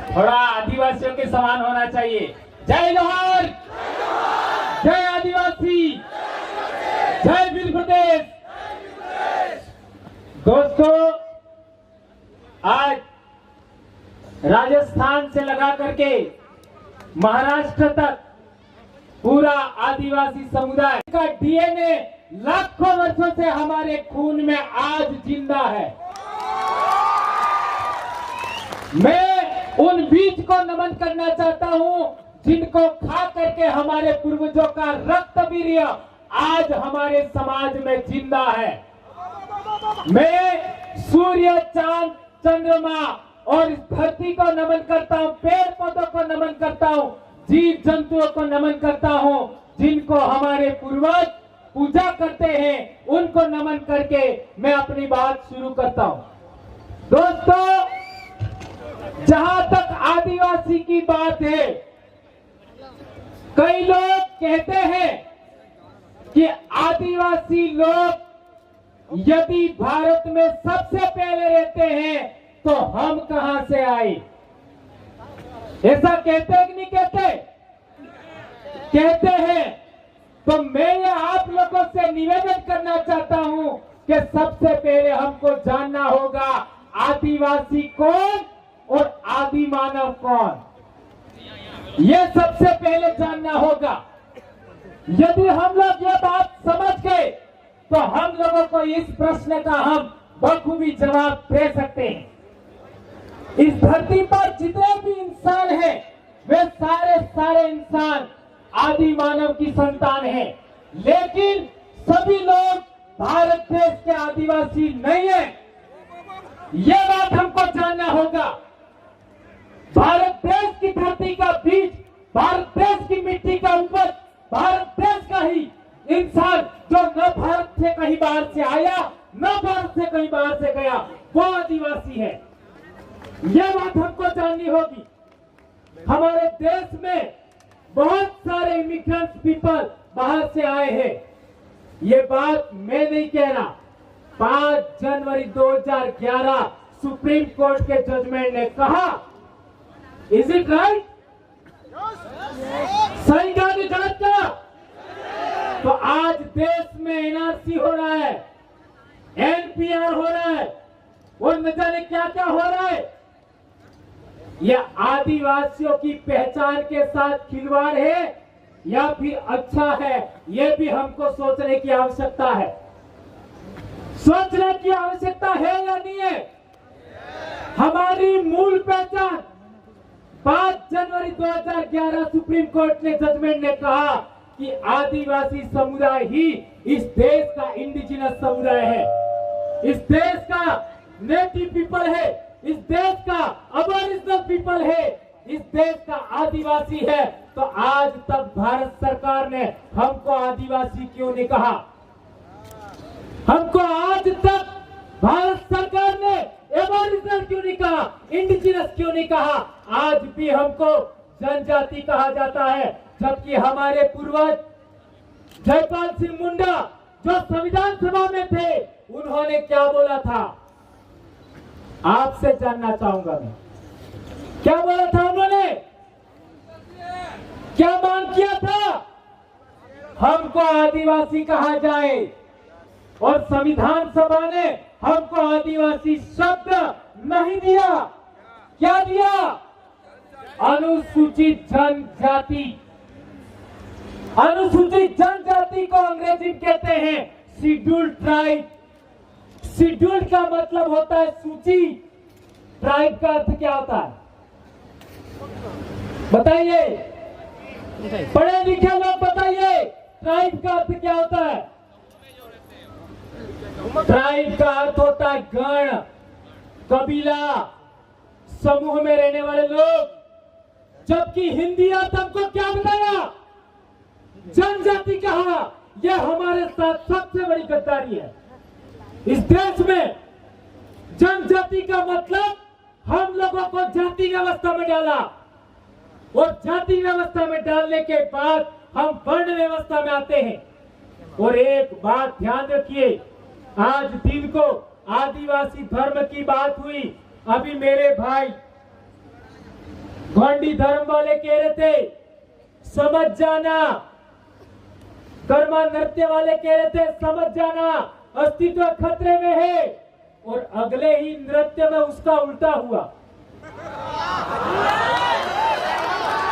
थोड़ा आदिवासियों के समान होना चाहिए। जय जोहार, जय आदिवासी, जय भील प्रदेश। दोस्तों, आज राजस्थान से लगा करके महाराष्ट्र तक पूरा आदिवासी समुदाय का डीएनए लाखों वर्षों से हमारे खून में आज जिंदा है। मैं उन बीज को नमन करना चाहता हूं जिनको खा करके हमारे पूर्वजों का रक्त वीर्य आज हमारे समाज में जिंदा है। मैं सूर्य, चांद, चंद्रमा और इस धरती को नमन करता हूं, पेड़ पौधों को नमन करता हूं, जीव जंतुओं को नमन करता हूं, जिनको हमारे पूर्वज पूजा करते हैं, उनको नमन करके मैं अपनी बात शुरू करता हूं। दोस्तों, जहां तक आदिवासी की बात है, कई लोग कहते हैं कि आदिवासी लोग यदि भारत में सबसे पहले रहते हैं तो हम कहां से आए। ऐसा कहते हैं कि नहीं कहते? कहते हैं। तो मैं ये आप लोगों से निवेदन करना चाहता हूं कि सबसे पहले हमको जानना होगा आदिवासी कौन और आदि मानव कौन, ये सबसे पहले जानना होगा। यदि हम लोग ये बात समझ गए तो हम लोगों को इस प्रश्न का हम बखूबी जवाब दे सकते हैं। इस धरती पर जितने भी इंसान हैं, वे सारे इंसान आदि मानव की संतान हैं, लेकिन सभी लोग भारत देश के आदिवासी नहीं है। यह बात हमको जानना होगा। भारत देश की धरती का बीज, भारत देश की मिट्टी का उपज, भारत देश का ही इंसान जो न भारत से कहीं बाहर से आया, न भारत से कहीं बाहर से गया, वो आदिवासी है। यह बात हमको जाननी होगी। हमारे देश में बहुत सारे इमिग्रेंट्स पीपल बाहर से आए हैं। ये बात मैं नहीं कह रहा। 5 जनवरी 2011 सुप्रीम कोर्ट के जजमेंट ने कहा, इज इट राइट? सही कहा कि गलत कहा? तो आज देश में एनआरसी हो रहा है, एनपीआर हो रहा है, और न जाने क्या क्या हो रहा है। यह आदिवासियों की पहचान के साथ खिलवाड़ है या फिर अच्छा है, यह भी हमको सोचने की आवश्यकता है। सोचने की आवश्यकता है या नहीं है? हमारी मूल पहचान 5 जनवरी 2011 सुप्रीम कोर्ट ने जजमेंट ने कहा कि आदिवासी समुदाय ही इस देश का इंडिजिनस समुदाय है, इस देश का नेटिव पीपल है, इस देश का अबोरिजिनल पीपल है, इस देश का आदिवासी है। तो आज तक भारत सरकार ने हमको आदिवासी क्यों नहीं कहा? हमको आज तक भारत सरकार ने एबोरिजिनल क्यों नहीं कहा, इंडिजिनस क्यों नहीं कहा? आज भी हमको जनजाति कहा जाता है, जबकि हमारे पूर्वज जयपाल सिंह मुंडा जो संविधान सभा में थे, उन्होंने क्या बोला था? आपसे जानना चाहूंगा मैं, क्या बोला था उन्होंने? क्या मांग किया था? हमको आदिवासी कहा जाए, और संविधान सभा ने हमको आदिवासी शब्द नहीं दिया। क्या दिया? अनुसूचित जनजाति। अनुसूचित जनजाति को अंग्रेजी में कहते हैं शेड्यूल्ड ट्राइब। शेड्यूल्ड का मतलब होता है सूची, ट्राइब का अर्थ क्या होता है बताइए? पढ़े लिखे लोग बताइए, ट्राइब का अर्थ क्या होता है? ट्राइब का अर्थ होता है गण, कबीला, समूह में रहने वाले लोग। जबकि हिंदी को क्या बताया? जनजाति कहा। यह हमारे साथ सबसे बड़ी गद्दारी है। इस देश में जनजाति का मतलब हम लोगों को जाति व्यवस्था में डाला, और जाति व्यवस्था में डालने के बाद हम वर्ण व्यवस्था में आते हैं। और एक बात ध्यान रखिए, आज दिन को आदिवासी धर्म की बात हुई। अभी मेरे भाई गोंडी धर्म वाले कह रहे थे समझ जाना, कर्मा नृत्य वाले कह रहे थे समझ जाना, अस्तित्व खतरे में है, और अगले ही नृत्य में उसका उल्टा हुआ।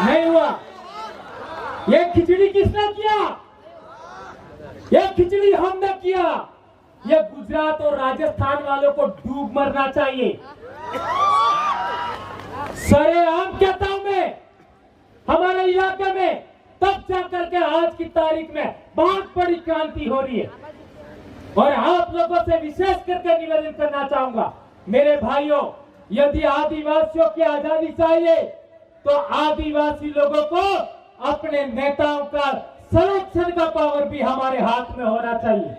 नहीं हुआ। ये खिचड़ी किसने किया? ये खिचड़ी हमने किया। ये गुजरात और राजस्थान वालों को डूब मरना चाहिए। सरेआम कहता हूं मैं, हमारे इलाके में तब जाकर के आज की तारीख में बहुत बड़ी क्रांति हो रही है। और आप लोगों से विशेष करके निवेदन करना चाहूंगा, मेरे भाइयों, यदि आदिवासियों की आजादी चाहिए तो आदिवासी लोगों को अपने नेताओं का संरक्षण का पावर भी हमारे हाथ में होना चाहिए।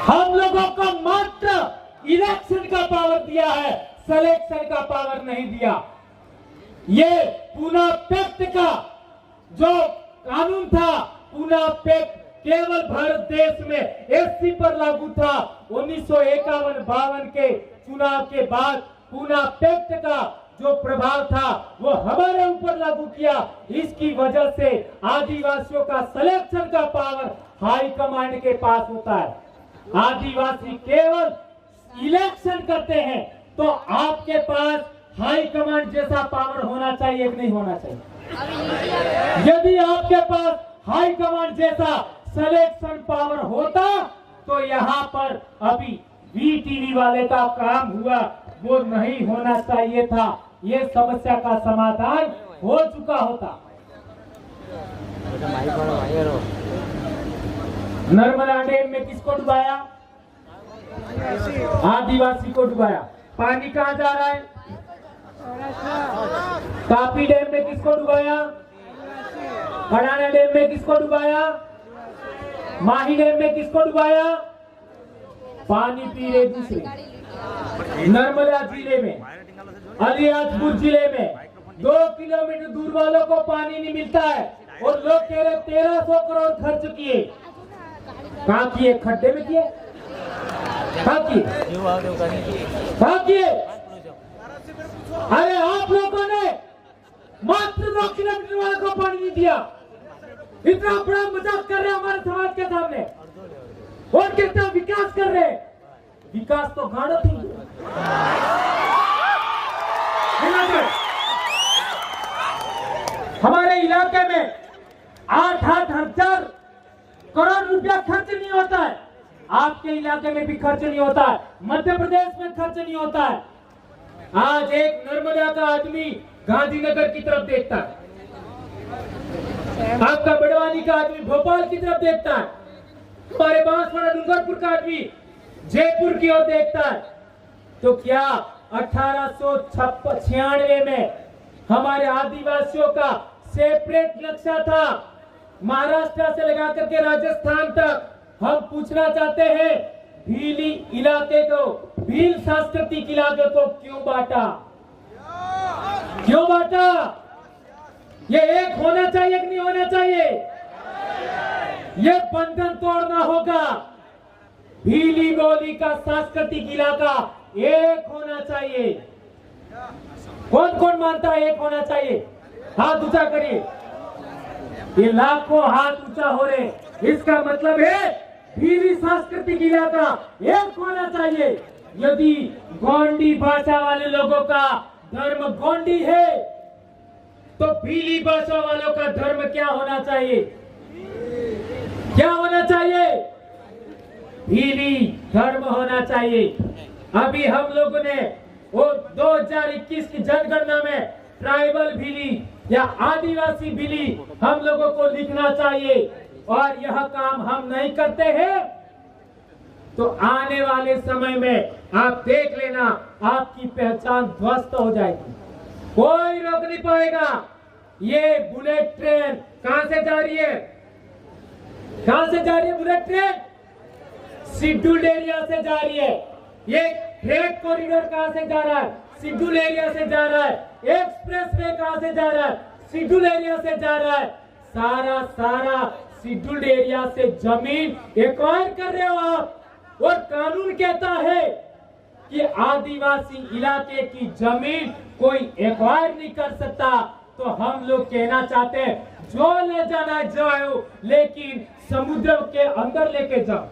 हम लोगों को मात्र इलेक्शन का पावर दिया है, सिलेक्शन का पावर नहीं दिया। ये पूना पैक्ट का जो कानून था, पूना पैक्ट केवल भारत देश में एससी पर लागू था। 1951-52 के चुनाव के बाद पूना पैक्ट का जो प्रभाव था वो हमारे ऊपर लागू किया। इसकी वजह से आदिवासियों का सिलेक्शन का पावर हाई कमांड के पास होता है। आदिवासी केवल इलेक्शन करते हैं, तो आपके पास हाई कमांड जैसा पावर होना चाहिए कि नहीं होना चाहिए? यदि आपके पास हाई कमांड जैसा सिलेक्शन पावर होता तो यहाँ पर अभी वीटीवी वाले का काम हुआ वो नहीं होना चाहिए था। ये समस्या का समाधान हो चुका होता। नर्मदा डैम में किसको डुबाया? आदिवासी को डुबाया। पानी कहाँ जा रहा है? तापी डैम में किसको डुबाया? खड़ाना डैम में किसको डुबाया? माही डैम में किसको डुबाया? पानी पी रहे दूसरे। नर्मदा जिले में, अलीराजपुर जिले में 2 किलोमीटर दूर वालों को पानी नहीं मिलता है और लोग कह रहे 1300 करोड़ खर्च किए। कहाँ किए? खड्डे में किए? कहाँ किए? कहाँ किए? अरे आप लोगों ने मात्र 2 किलोमीटर वालों को पानी नहीं दिया। इतना बड़ा मजाक कर रहे हैं हमारे समाज के सामने और कितना विकास कर रहे हैं। विकास तो गाड़ो थी। हमारे इलाके में 8-8 हजार करोड़ रुपया खर्च नहीं होता है। आपके इलाके में भी खर्च नहीं होता है, मध्य प्रदेश में खर्च नहीं होता है। आज एक नर्मदा का आदमी गांधीनगर की तरफ देखता है, आपका बड़वानी का आदमी भोपाल की तरफ देखता है, हमारे बांसवाड़ा डूंगरपुर का आदमी जयपुर की ओर देखता है। तो क्या 1896 में हमारे आदिवासियों का सेपरेट नक्शा था? महाराष्ट्र से लेकर के राजस्थान तक हम पूछना चाहते हैं, भीली इलाके को, भील सांस्कृतिक इलाके को क्यों बांटा? क्यों बांटा? ये एक होना चाहिए कि नहीं होना चाहिए? ये बंधन तोड़ना होगा। भीली बोली का सांस्कृतिक इलाका एक होना चाहिए। कौन कौन मानता है एक होना चाहिए? हाथ ऊंचा करिए। ये लाखों हाथ ऊंचा हो रहे, इसका मतलब है भीली सांस्कृतिक इलाका एक होना चाहिए। यदि गोंडी भाषा वाले लोगों का धर्म गोंडी है तो भीली भाषा वालों का धर्म क्या होना चाहिए? क्या होना चाहिए? भीली धर्म होना चाहिए। अभी हम लोगों ने वो 2021 की जनगणना में ट्राइबल भीली या आदिवासी भीली हम लोगों को लिखना चाहिए, और यह काम हम नहीं करते हैं तो आने वाले समय में आप देख लेना आपकी पहचान ध्वस्त हो जाएगी, कोई रोक नहीं पाएगा। ये बुलेट ट्रेन कहां से जा रही है? कहां से जा रही है बुलेट ट्रेन? शेड्यूल्ड एरिया से जा रही है। ये फ्रेट कॉरिडोर कहां से जा रहा है? शेड्यूल्ड एरिया से जा रहा है। एक्सप्रेस वे कहां से जा रहा है? शेड्यूल्ड एरिया से जा रहा है। सारा शेड्यूल्ड एरिया से जमीन एक्वायर कर रहे हो आप, और कानून कहता है कि आदिवासी इलाके की जमीन कोई एक्वायर नहीं कर सकता, तो हम लोग कहना चाहते हैं जो ले जाना जाओ, लेकिन समुद्र के अंदर लेके जाओ।